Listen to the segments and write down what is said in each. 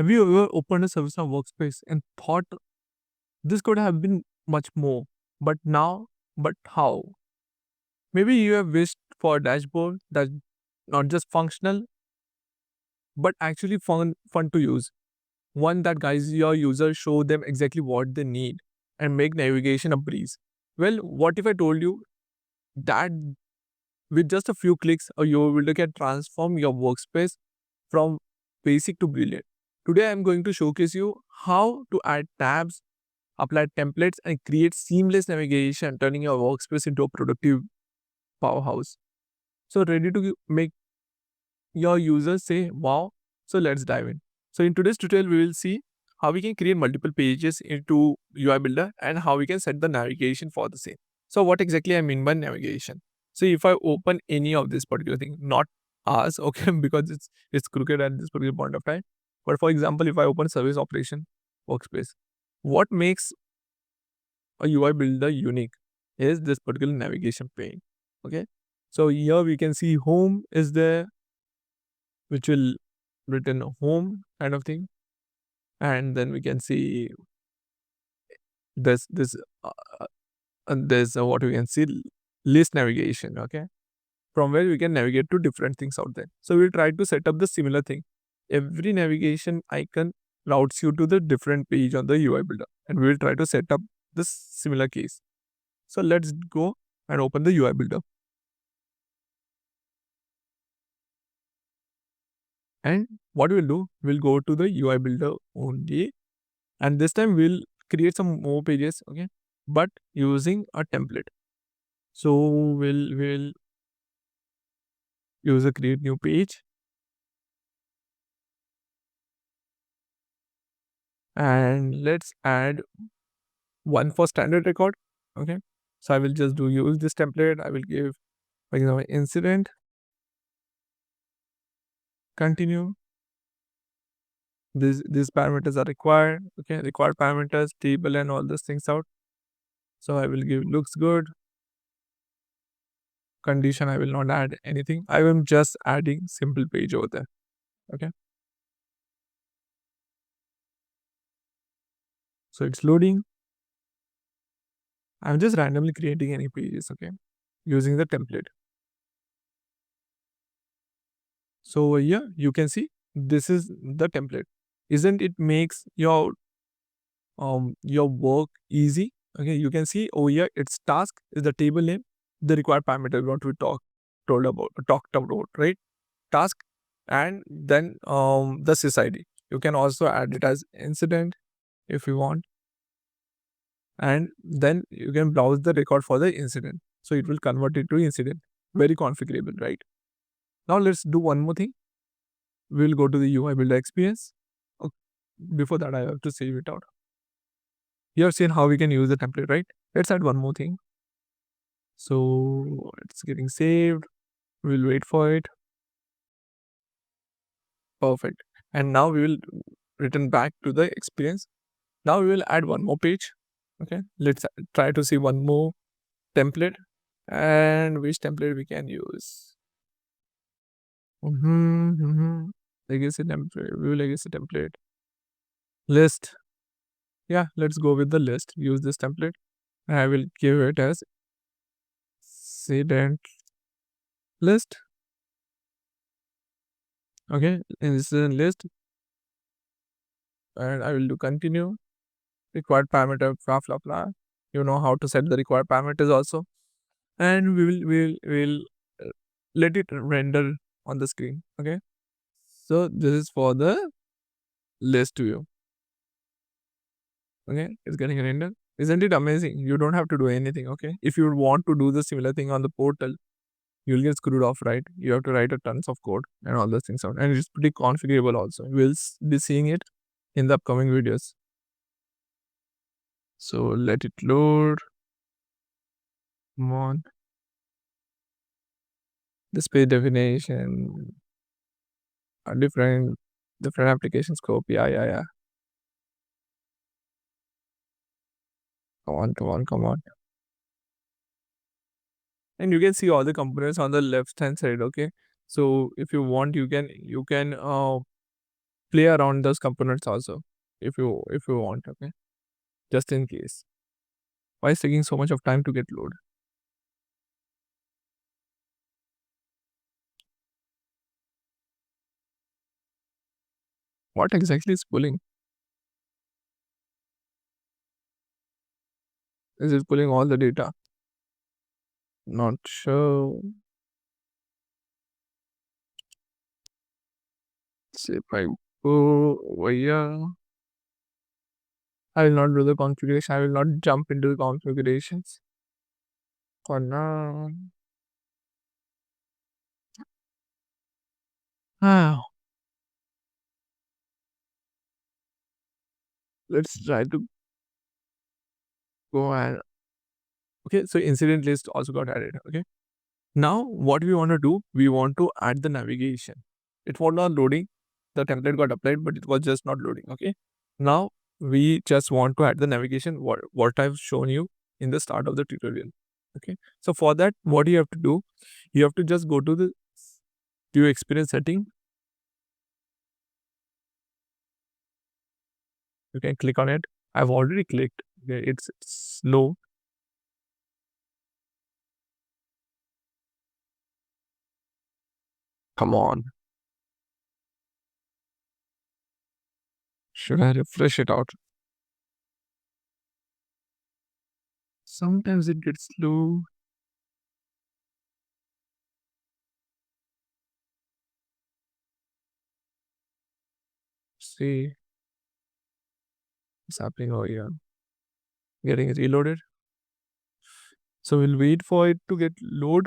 Have you ever opened a ServiceNow workspace and thought this could have been much more, but how? Maybe you have wished for a dashboard that's not just functional, but actually fun to use. One that guides your users, show them exactly what they need, and make navigation a breeze. Well, what if I told you that with just a few clicks, your builder can transform your workspace from basic to brilliant? Today, I'm going to showcase you how to add tabs, apply templates, and create seamless navigation, turning your workspace into a productive powerhouse. So, ready to make your users say, wow? So, let's dive in. So, in today's tutorial, we will see how we can create multiple pages into UI Builder and how we can set the navigation for the same. So, what exactly I mean by navigation? So, if I open any of this particular thing, not ours, okay, because it's crooked at this particular point of time. But for example, if I open service operation workspace, what makes a UI Builder unique is this particular navigation pane. Okay, so here we can see home is there, which will written home kind of thing, and then we can see this there's what we can see list navigation. Okay, from where we can navigate to different things out there. So we'll try to set up the similar thing. Every navigation icon routes you to the different page on the UI Builder, and we will try to set up this similar case. So let's go and open the UI Builder. And what we'll do, we'll go to the UI Builder only, and this time we'll create some more pages, okay, but using a template. So we'll use a create new page, and let's add one for standard record. Okay, so I will just use this template. I will give, for example, incident, continue. These parameters are required. Okay, required parameters, table, and all those things out. So I will give looks good. Condition, I will not add anything. I am just adding simple page over there. Okay, so it's loading. I'm just randomly creating any pages, okay, using the template. So here you can see this is the template. Isn't it makes your work easy? Okay, you can see over here its task is the table name, the required parameter what we talked about, right? Task, and then the sysID. You can also add it as incident if you want, and then you can browse the record for the incident. So it will convert it to incident. Very configurable, right? Now let's do one more thing. We'll go to the UI Builder experience. Okay. Before that, I have to save it out. You have seen how we can use the template, right? Let's add one more thing. So it's getting saved. We'll wait for it. Perfect. And now we will return back to the experience. Now we will add one more page. Okay. Let's try to see one more template. And which template we can use. Legacy template. We will legacy template. List. Yeah, let's go with the list. Use this template. I will give it as incident list. Okay, incident list. And I will do continue. Required parameter, blah blah blah. You know how to set the required parameters also. And we'll let it render on the screen. Okay. So this is for the list view. Okay, it's getting rendered. Isn't it amazing? You don't have to do anything. Okay, if you want to do the similar thing on the portal, you'll get screwed off, right? You have to write a tons of code and all those things out, and it's pretty configurable also. We'll be seeing it in the upcoming videos. So let it load. Come on. The space definition, different application scope. Yeah. Come on. And you can see all the components on the left hand side. Okay, so if you want, you can play around those components also if you want, okay? Just in case. Why is taking so much of time to get load? What exactly is pulling? Is it pulling all the data? Not sure. See if I go over here. I will not do the configuration. I will not jump into the configurations for now. Ah, let's try to go and okay. So incident list also got added. Okay. Now what we want to do, we want to add the navigation. It was not loading. The template got applied, but it was just not loading. Okay. Now we just want to add the navigation. What I've shown you in the start of the tutorial. Okay. So for that, what you have to do, you have to just go to the view experience setting. You can click on it. I've already clicked. Okay, it's slow. Come on. Should I refresh it out? Sometimes it gets slow. See, what's happening over here. Getting reloaded. So we'll wait for it to get load.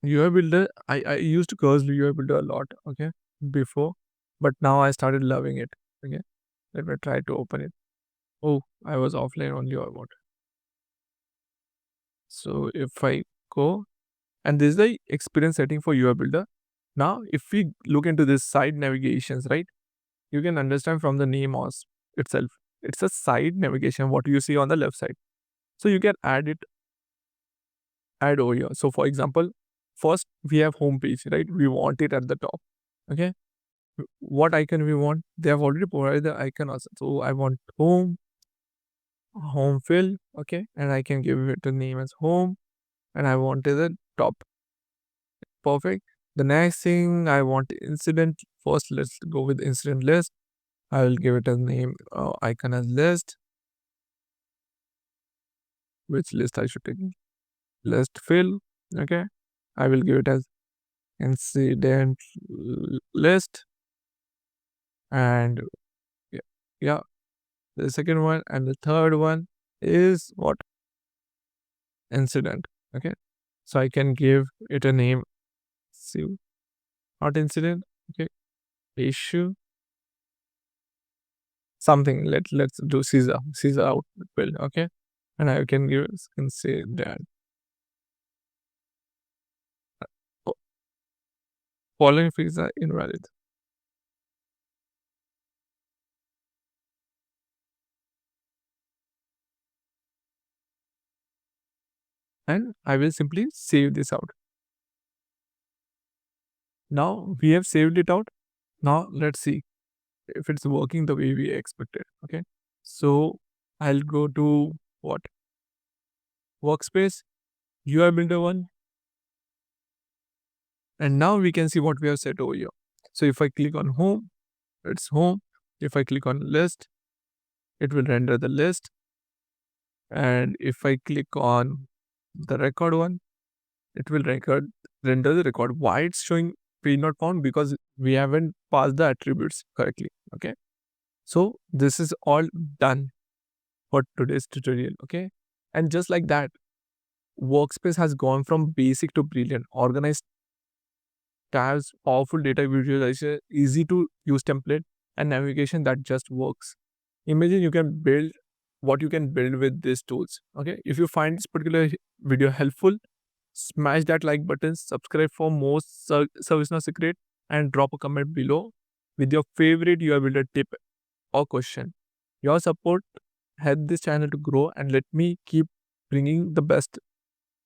UI Builder, I used to curse UI Builder a lot, okay, before, but now I started loving it. Okay, let me try to open it. Oh, I was offline only or what? So if I go, and this is the experience setting for UI Builder. Now, if we look into this side navigations, right, you can understand from the name itself. It's a side navigation, what you see on the left side. So you can add over here. So for example, first we have home page, right? We want it at the top. Okay. What icon we want? They have already provided the icon also. So I want home fill. Okay. And I can give it a name as home. And I want it at the top. Perfect. The next thing I want incident. First, let's go with incident list. I will give it a name icon as list. Which list I should take? List fill. Okay. I will give it as incident list. And yeah, yeah, the second one and the third one is what? Incident. Okay. So I can give it a name. See, not incident. Okay. Issue. Something. Let's do Caesar output build. Okay. And I can say that oh, following fields are invalid. And I will simply save this out. Now we have saved it out. Now let's see if it's working the way we expected. Okay. So I'll go to what? Workspace, UI Builder 1. And now we can see what we have set over here. So if I click on home, it's home. If I click on list, it will render the list. And if I click on the record one, it will render the record. Why it's showing page not found? Because we haven't passed the attributes correctly. Okay. So this is all done for today's tutorial. Okay. And just like that, Workspace has gone from basic to brilliant, organized tabs, powerful data visualization, easy to use template, and navigation that just works. Imagine you can build what you can build with these tools. Okay. If you find this particular video helpful, smash that like button, subscribe for more ServiceNow secret, and drop a comment below with your favorite UI Builder tip or question. Your support helped this channel to grow and let me keep bringing the best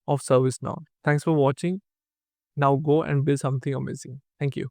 of ServiceNow. Thanks for watching. Now go and build something amazing. Thank you.